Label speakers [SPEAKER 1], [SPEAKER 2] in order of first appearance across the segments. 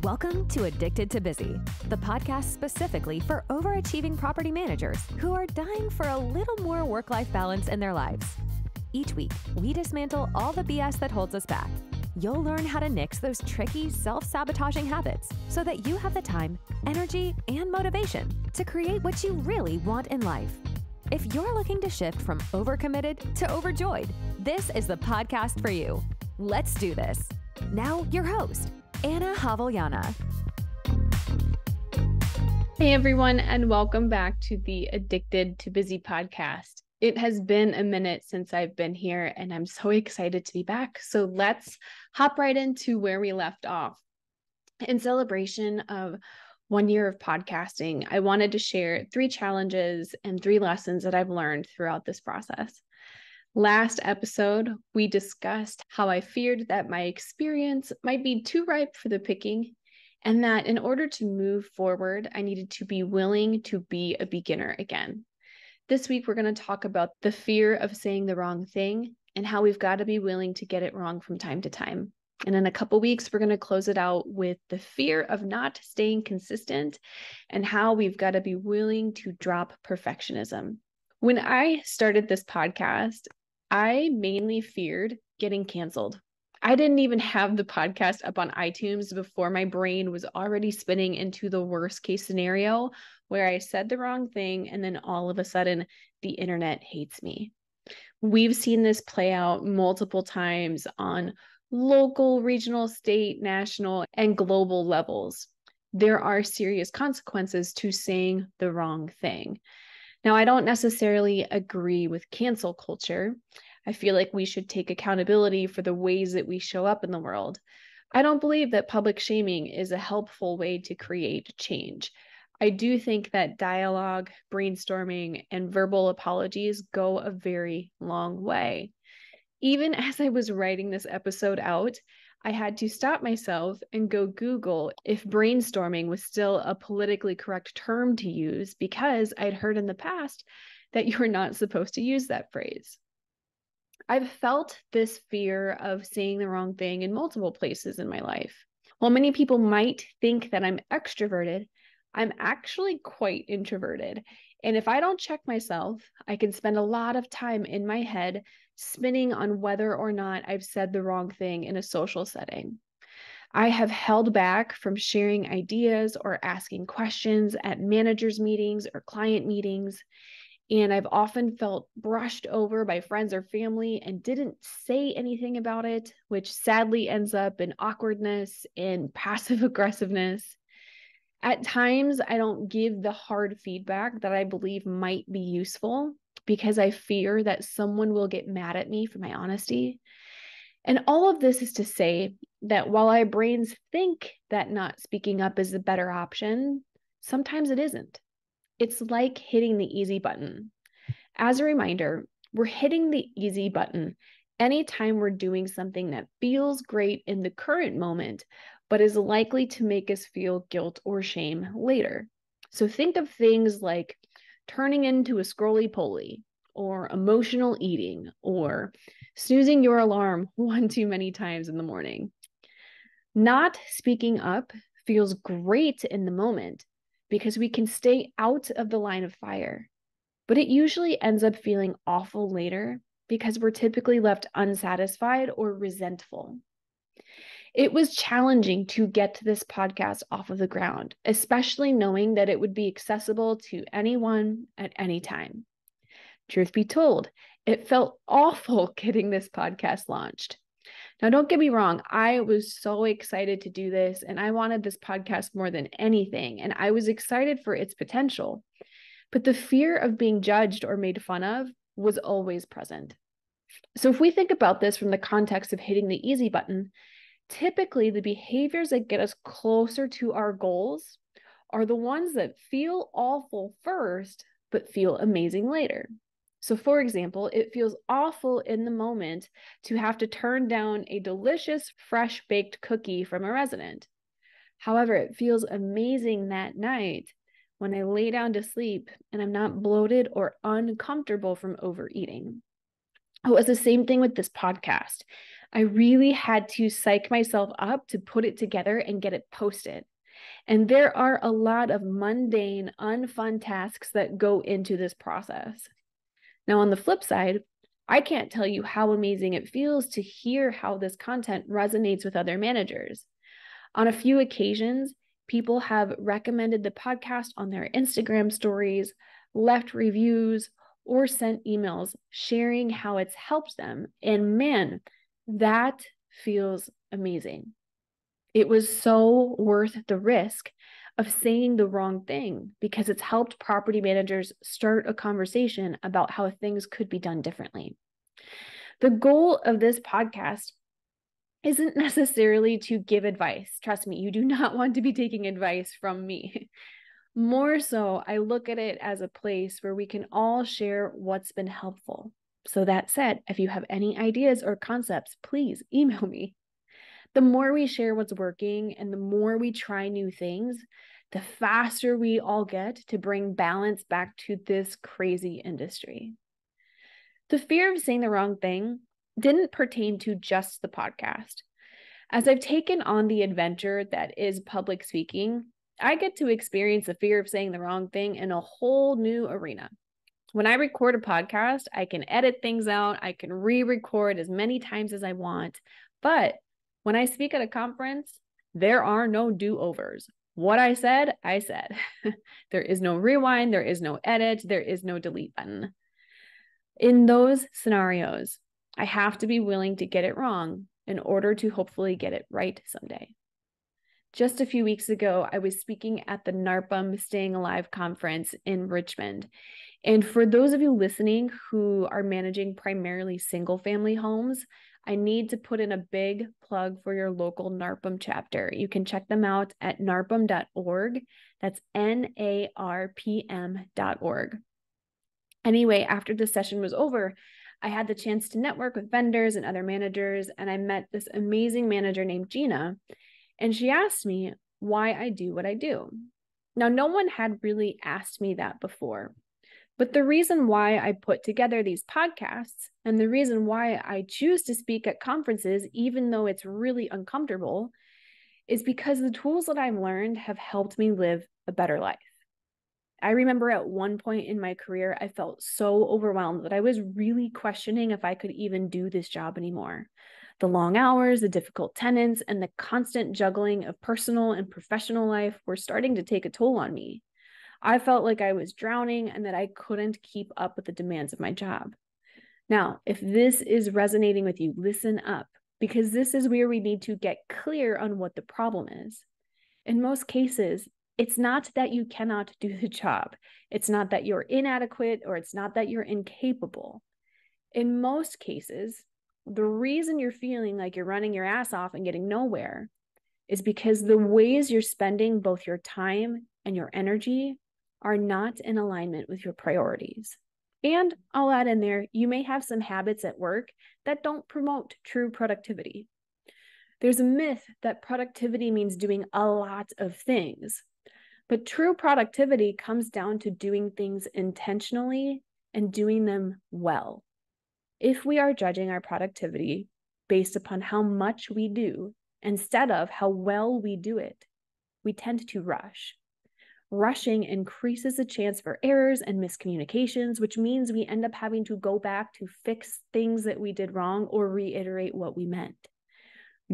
[SPEAKER 1] Welcome to Addicted to Busy, the podcast specifically for overachieving property managers who are dying for a little more work-life balance in their lives. Each week, we dismantle all the BS that holds us back. You'll learn how to nix those tricky, self-sabotaging habits so that you have the time, energy, and motivation to create what you really want in life. If you're looking to shift from overcommitted to overjoyed, this is the podcast for you. Let's do this. Now, your host, Anna Haviliana.
[SPEAKER 2] Hey everyone, and welcome back to the Addicted to Busy podcast. It has been a minute since I've been here, and I'm so excited to be back. So let's hop right into where we left off. In celebration of 1 year of podcasting, I wanted to share 3 challenges and 3 lessons that I've learned throughout this process. Last episode, we discussed how I feared that my experience might be too ripe for the picking, and that in order to move forward, I needed to be willing to be a beginner again. This week, we're going to talk about the fear of saying the wrong thing and how we've got to be willing to get it wrong from time to time. And in a couple weeks, we're going to close it out with the fear of not staying consistent and how we've got to be willing to drop perfectionism. When I started this podcast, I mainly feared getting canceled. I didn't even have the podcast up on iTunes before my brain was already spinning into the worst case scenario where I said the wrong thing and then all of a sudden the internet hates me. We've seen this play out multiple times on local, regional, state, national, and global levels. There are serious consequences to saying the wrong thing. Now, I don't necessarily agree with cancel culture. I feel like we should take accountability for the ways that we show up in the world. I don't believe that public shaming is a helpful way to create change. I do think that dialogue, brainstorming, and verbal apologies go a very long way. Even as I was writing this episode out, I had to stop myself and go Google if brainstorming was still a politically correct term to use because I'd heard in the past that you were not supposed to use that phrase. I've felt this fear of saying the wrong thing in multiple places in my life. While many people might think that I'm extroverted, I'm actually quite introverted. And if I don't check myself, I can spend a lot of time in my head spinning on whether or not I've said the wrong thing in a social setting. I have held back from sharing ideas or asking questions at managers' meetings or client meetings. And I've often felt brushed over by friends or family and didn't say anything about it, which sadly ends up in awkwardness and passive aggressiveness. At times, I don't give the hard feedback that I believe might be useful because I fear that someone will get mad at me for my honesty. And all of this is to say that while our brains think that not speaking up is the better option, sometimes it isn't. It's like hitting the easy button. As a reminder, we're hitting the easy button anytime we're doing something that feels great in the current moment, but is likely to make us feel guilt or shame later. So think of things like turning into a scrolly-poly, or emotional eating, or snoozing your alarm one too many times in the morning. Not speaking up feels great in the moment because we can stay out of the line of fire, but it usually ends up feeling awful later because we're typically left unsatisfied or resentful. It was challenging to get this podcast off of the ground, especially knowing that it would be accessible to anyone at any time. Truth be told, it felt awful getting this podcast launched. Now, don't get me wrong, I was so excited to do this, and I wanted this podcast more than anything, and I was excited for its potential. But the fear of being judged or made fun of was always present. So if we think about this from the context of hitting the easy button, typically the behaviors that get us closer to our goals are the ones that feel awful first, but feel amazing later. So for example, it feels awful in the moment to have to turn down a delicious fresh baked cookie from a resident. However, it feels amazing that night when I lay down to sleep and I'm not bloated or uncomfortable from overeating. Oh, it's the same thing with this podcast. I really had to psych myself up to put it together and get it posted. And there are a lot of mundane, unfun tasks that go into this process. Now, on the flip side, I can't tell you how amazing it feels to hear how this content resonates with other managers. On a few occasions, people have recommended the podcast on their Instagram stories, left reviews, or sent emails sharing how it's helped them. And man, that feels amazing. It was so worth the risk of saying the wrong thing because it's helped property managers start a conversation about how things could be done differently. The goal of this podcast isn't necessarily to give advice. Trust me, you do not want to be taking advice from me. More so, I look at it as a place where we can all share what's been helpful. So that said, if you have any ideas or concepts, please email me. The more we share what's working and the more we try new things, the faster we all get to bring balance back to this crazy industry. The fear of saying the wrong thing didn't pertain to just the podcast. As I've taken on the adventure that is public speaking, I get to experience the fear of saying the wrong thing in a whole new arena. When I record a podcast, I can edit things out. I can re-record as many times as I want. But when I speak at a conference, there are no do-overs. What I said, I said. There is no rewind. There is no edit. There is no delete button. In those scenarios, I have to be willing to get it wrong in order to hopefully get it right someday. Just a few weeks ago, I was speaking at the NARPM Staying Alive conference in Richmond. And for those of you listening who are managing primarily single-family homes, I need to put in a big plug for your local NARPM chapter. You can check them out at narpm.org. That's NARPM.org. Anyway, after the session was over, I had the chance to network with vendors and other managers, and I met this amazing manager named Gina, and she asked me why I do what I do. Now, no one had really asked me that before, but the reason why I put together these podcasts and the reason why I choose to speak at conferences, even though it's really uncomfortable, is because the tools that I've learned have helped me live a better life. I remember at one point in my career, I felt so overwhelmed that I was really questioning if I could even do this job anymore. The long hours, the difficult tenants, and the constant juggling of personal and professional life were starting to take a toll on me. I felt like I was drowning and that I couldn't keep up with the demands of my job. Now, if this is resonating with you, listen up, because this is where we need to get clear on what the problem is. In most cases, it's not that you cannot do the job. It's not that you're inadequate or it's not that you're incapable. In most cases, the reason you're feeling like you're running your ass off and getting nowhere is because the ways you're spending both your time and your energy are not in alignment with your priorities. And I'll add in there, you may have some habits at work that don't promote true productivity. There's a myth that productivity means doing a lot of things, but true productivity comes down to doing things intentionally and doing them well. If we are judging our productivity based upon how much we do instead of how well we do it, we tend to rush. Rushing increases the chance for errors and miscommunications, which means we end up having to go back to fix things that we did wrong or reiterate what we meant.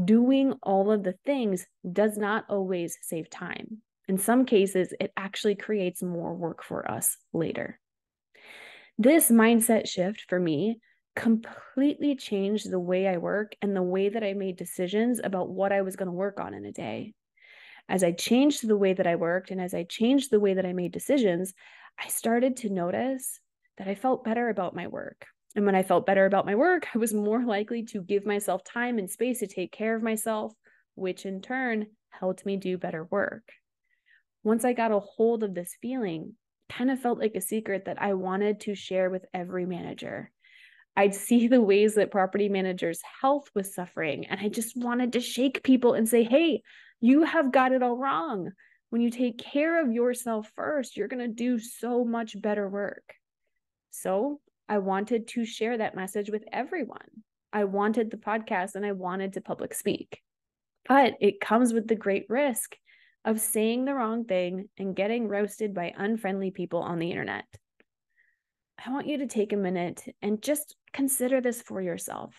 [SPEAKER 2] Doing all of the things does not always save time. In some cases, it actually creates more work for us later. This mindset shift for me completely changed the way I work and the way that I made decisions about what I was going to work on in a day. As I changed the way that I worked and as I changed the way that I made decisions, I started to notice that I felt better about my work. And when I felt better about my work, I was more likely to give myself time and space to take care of myself, which in turn helped me do better work. Once I got a hold of this feeling, it kind of felt like a secret that I wanted to share with every manager. I'd see the ways that property managers' health was suffering, and I just wanted to shake people and say, hey, you have got it all wrong. When you take care of yourself first, you're going to do so much better work. So I wanted to share that message with everyone. I wanted the podcast and I wanted to public speak. But it comes with the great risk of saying the wrong thing and getting roasted by unfriendly people on the internet. I want you to take a minute and just consider this for yourself.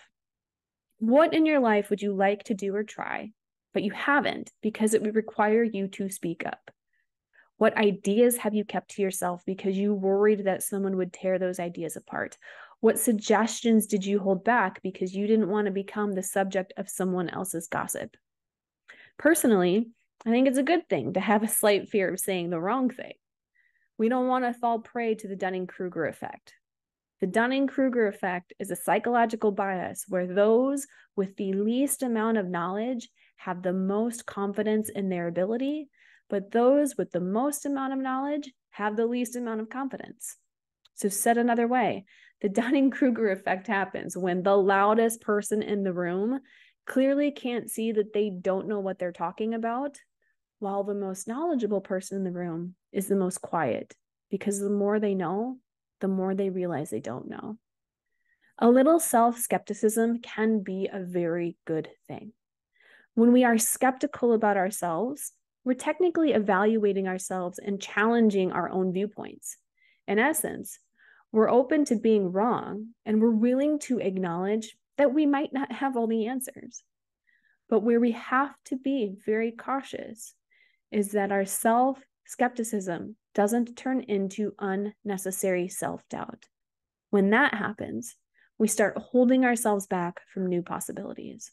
[SPEAKER 2] What in your life would you like to do or try, but you haven't because it would require you to speak up? What ideas have you kept to yourself because you worried that someone would tear those ideas apart? What suggestions did you hold back because you didn't want to become the subject of someone else's gossip? Personally, I think it's a good thing to have a slight fear of saying the wrong thing. We don't want to fall prey to the Dunning-Kruger effect. The Dunning-Kruger effect is a psychological bias where those with the least amount of knowledge have the most confidence in their ability, but those with the most amount of knowledge have the least amount of confidence. So said another way, the Dunning-Kruger effect happens when the loudest person in the room clearly can't see that they don't know what they're talking about, while the most knowledgeable person in the room is the most quiet, because the more they know, the more they realize they don't know. A little self-skepticism can be a very good thing. When we are skeptical about ourselves, we're technically evaluating ourselves and challenging our own viewpoints. In essence, we're open to being wrong, and we're willing to acknowledge that we might not have all the answers. But where we have to be very cautious is that our self-skepticism doesn't turn into unnecessary self-doubt. When that happens, we start holding ourselves back from new possibilities.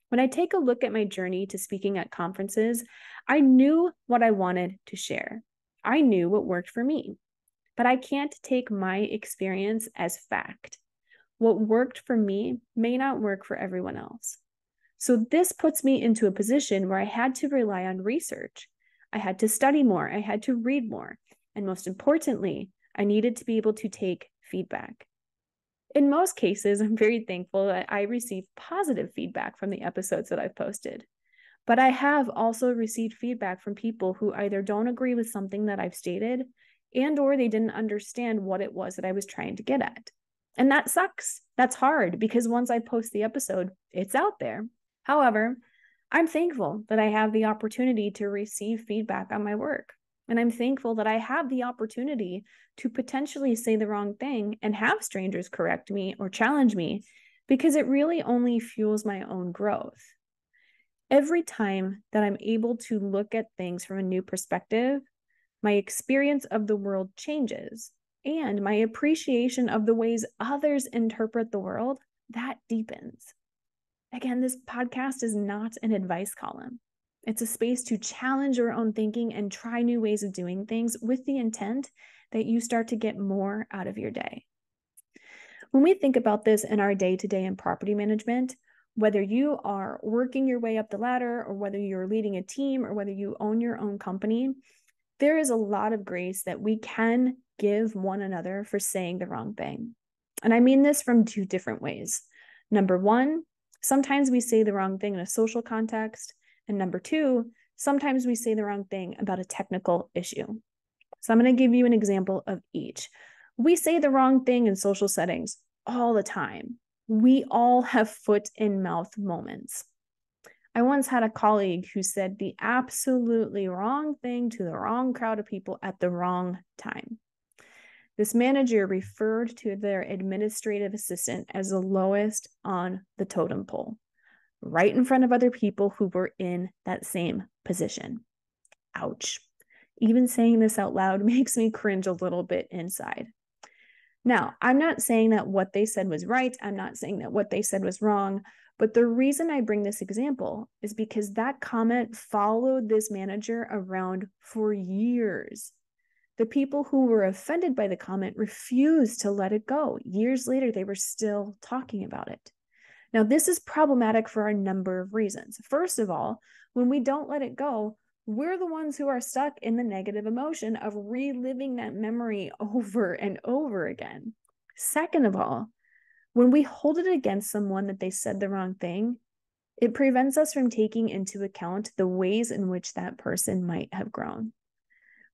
[SPEAKER 2] When I take a look at my journey to speaking at conferences, I knew what I wanted to share. I knew what worked for me, but I can't take my experience as fact. What worked for me may not work for everyone else. So this puts me into a position where I had to rely on research. I had to study more, I had to read more, and most importantly, I needed to be able to take feedback. In most cases, I'm very thankful that I receive positive feedback from the episodes that I've posted. But I have also received feedback from people who either don't agree with something that I've stated and or they didn't understand what it was that I was trying to get at. And that sucks. That's hard because once I post the episode, it's out there. However, I'm thankful that I have the opportunity to receive feedback on my work. And I'm thankful that I have the opportunity to potentially say the wrong thing and have strangers correct me or challenge me because it really only fuels my own growth. Every time that I'm able to look at things from a new perspective, my experience of the world changes and my appreciation of the ways others interpret the world, that deepens. Again, this podcast is not an advice column. It's a space to challenge your own thinking and try new ways of doing things with the intent that you start to get more out of your day. When we think about this in our day-to-day in property management, whether you are working your way up the ladder or whether you're leading a team or whether you own your own company, there is a lot of grace that we can give one another for saying the wrong thing. And I mean this from two different ways. Number one, sometimes we say the wrong thing in a social context. And number two, sometimes we say the wrong thing about a technical issue. So I'm going to give you an example of each. We say the wrong thing in social settings all the time. We all have foot and mouth moments. I once had a colleague who said the absolutely wrong thing to the wrong crowd of people at the wrong time. This manager referred to their administrative assistant as the lowest on the totem pole, right in front of other people who were in that same position. Ouch. Even saying this out loud makes me cringe a little bit inside. Now, I'm not saying that what they said was right. I'm not saying that what they said was wrong. But the reason I bring this example is because that comment followed this manager around for years. The people who were offended by the comment refused to let it go. Years later, they were still talking about it. Now, this is problematic for a number of reasons. First of all, when we don't let it go, we're the ones who are stuck in the negative emotion of reliving that memory over and over again. Second of all, when we hold it against someone that they said the wrong thing, it prevents us from taking into account the ways in which that person might have grown.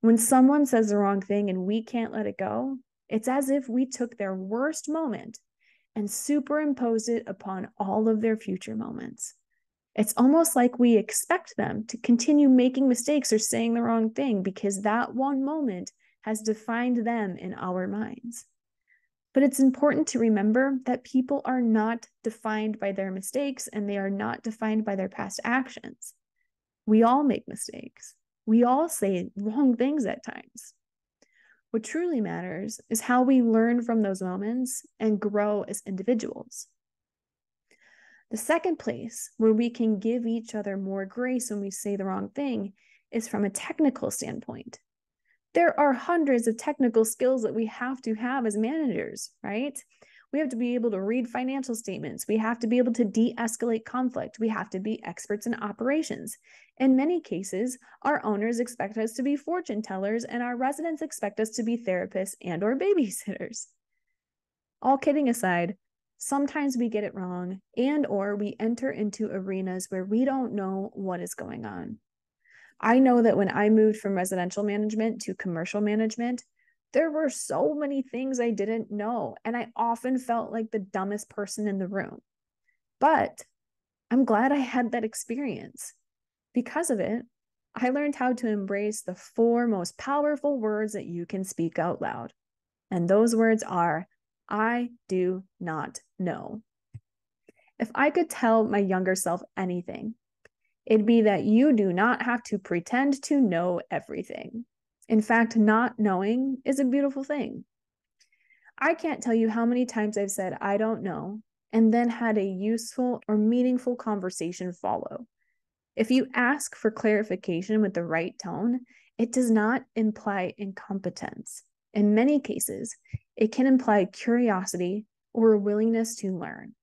[SPEAKER 2] When someone says the wrong thing and we can't let it go, it's as if we took their worst moment and superimpose it upon all of their future moments. It's almost like we expect them to continue making mistakes or saying the wrong thing because that one moment has defined them in our minds. But it's important to remember that people are not defined by their mistakes and they are not defined by their past actions. We all make mistakes. We all say wrong things at times. What truly matters is how we learn from those moments and grow as individuals. The second place where we can give each other more grace when we say the wrong thing is from a technical standpoint. There are hundreds of technical skills that we have to have as managers, right? We have to be able to read financial statements. We have to be able to de-escalate conflict. We have to be experts in operations. In many cases, our owners expect us to be fortune tellers and our residents expect us to be therapists and or babysitters. All kidding aside, sometimes we get it wrong and or we enter into arenas where we don't know what is going on. I know that when I moved from residential management to commercial management, there were so many things I didn't know, and I often felt like the dumbest person in the room. But I'm glad I had that experience. Because of it, I learned how to embrace the 4 most powerful words that you can speak out loud. And those words are, I do not know. If I could tell my younger self anything, it'd be that you do not have to pretend to know everything. In fact, not knowing is a beautiful thing. I can't tell you how many times I've said, I don't know, and then had a useful or meaningful conversation follow. If you ask for clarification with the right tone, it does not imply incompetence. In many cases, it can imply curiosity or a willingness to learn.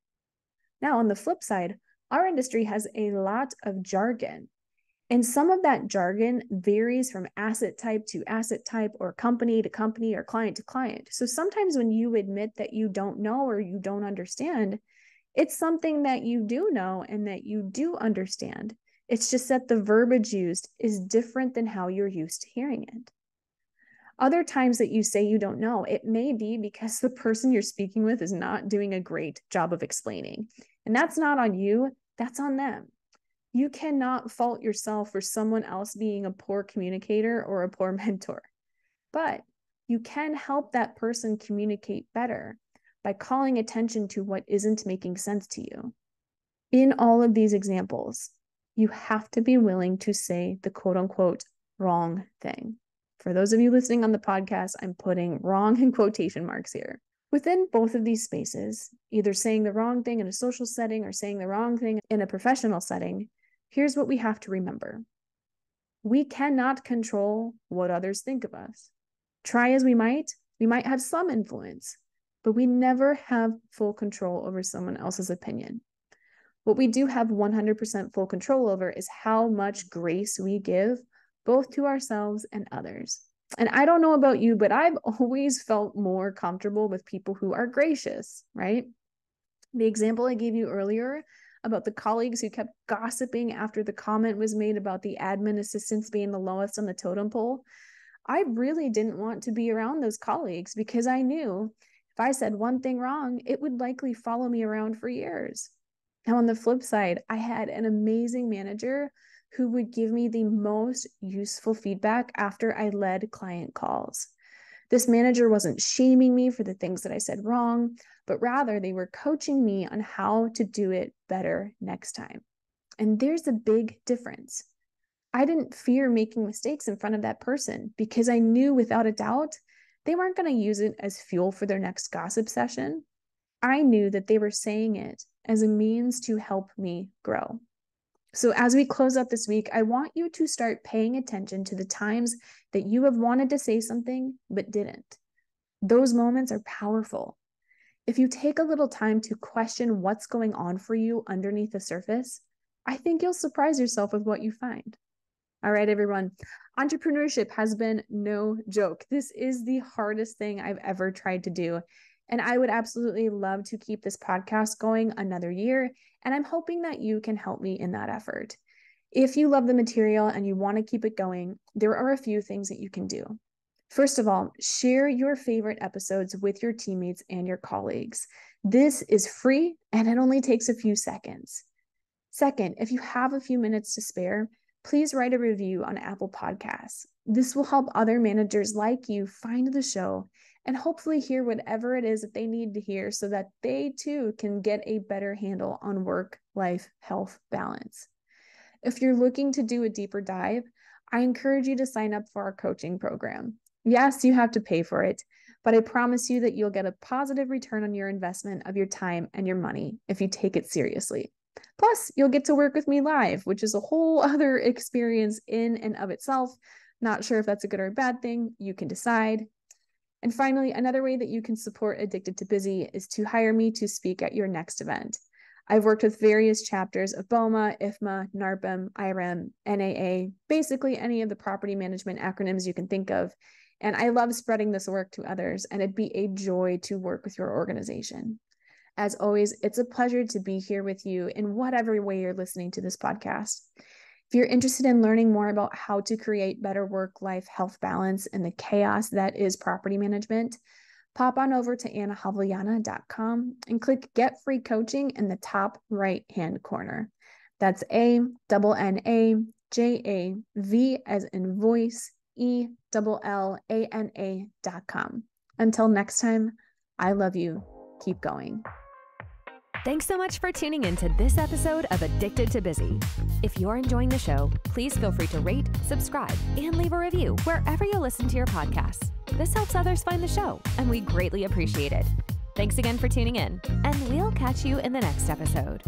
[SPEAKER 2] Now, on the flip side, our industry has a lot of jargon, and some of that jargon varies from asset type to asset type or company to company or client to client. So sometimes when you admit that you don't know or you don't understand, it's something that you do know and that you do understand. It's just that the verbiage used is different than how you're used to hearing it. Other times that you say you don't know, it may be because the person you're speaking with is not doing a great job of explaining. And that's not on you, that's on them. You cannot fault yourself for someone else being a poor communicator or a poor mentor, but you can help that person communicate better by calling attention to what isn't making sense to you. In all of these examples, you have to be willing to say the quote unquote wrong thing. For those of you listening on the podcast, I'm putting wrong in quotation marks here. Within both of these spaces, either saying the wrong thing in a social setting or saying the wrong thing in a professional setting, here's what we have to remember. We cannot control what others think of us. Try as we might have some influence, but we never have full control over someone else's opinion. What we do have 100% full control over is how much grace we give both to ourselves and others. And I don't know about you, but I've always felt more comfortable with people who are gracious, right? The example I gave you earlier about the colleagues who kept gossiping after the comment was made about the admin assistants being the lowest on the totem pole, I really didn't want to be around those colleagues because I knew if I said one thing wrong, it would likely follow me around for years. Now, on the flip side, I had an amazing manager who would give me the most useful feedback after I led client calls. This manager wasn't shaming me for the things that I said wrong, but rather they were coaching me on how to do it better next time. And there's a big difference. I didn't fear making mistakes in front of that person because I knew without a doubt they weren't going to use it as fuel for their next gossip session. I knew that they were saying it as a means to help me grow. So as we close up this week, I want you to start paying attention to the times that you have wanted to say something but didn't. Those moments are powerful. If you take a little time to question what's going on for you underneath the surface, I think you'll surprise yourself with what you find. All right, everyone. Entrepreneurship has been no joke. This is the hardest thing I've ever tried to do. And I would absolutely love to keep this podcast going another year. And I'm hoping that you can help me in that effort. If you love the material and you want to keep it going, there are a few things that you can do. First of all, share your favorite episodes with your teammates and your colleagues. This is free and it only takes a few seconds. Second, if you have a few minutes to spare, please write a review on Apple Podcasts. This will help other managers like you find the show and hopefully hear whatever it is that they need to hear so that they too can get a better handle on work-life health balance. If you're looking to do a deeper dive, I encourage you to sign up for our coaching program. Yes, you have to pay for it, but I promise you that you'll get a positive return on your investment of your time and your money if you take it seriously. Plus, you'll get to work with me live, which is a whole other experience in and of itself. Not sure if that's a good or a bad thing. You can decide. And finally, another way that you can support Addicted to Busy is to hire me to speak at your next event. I've worked with various chapters of BOMA, IFMA, NARPM, IRM, NAA, basically any of the property management acronyms you can think of. And I love spreading this work to others, and it'd be a joy to work with your organization. As always, it's a pleasure to be here with you in whatever way you're listening to this podcast. If you're interested in learning more about how to create better work-life health balance in the chaos that is property management, pop on over to annahavliana.com and click Get Free Coaching in the top right-hand corner. That's ANNAJAV as in voice, ELLANA.com. Until next time, I love you. Keep going.
[SPEAKER 1] Thanks so much for tuning in to this episode of Addicted to Busy. If you're enjoying the show, please feel free to rate, subscribe, and leave a review wherever you listen to your podcasts. This helps others find the show, and we greatly appreciate it. Thanks again for tuning in, and we'll catch you in the next episode.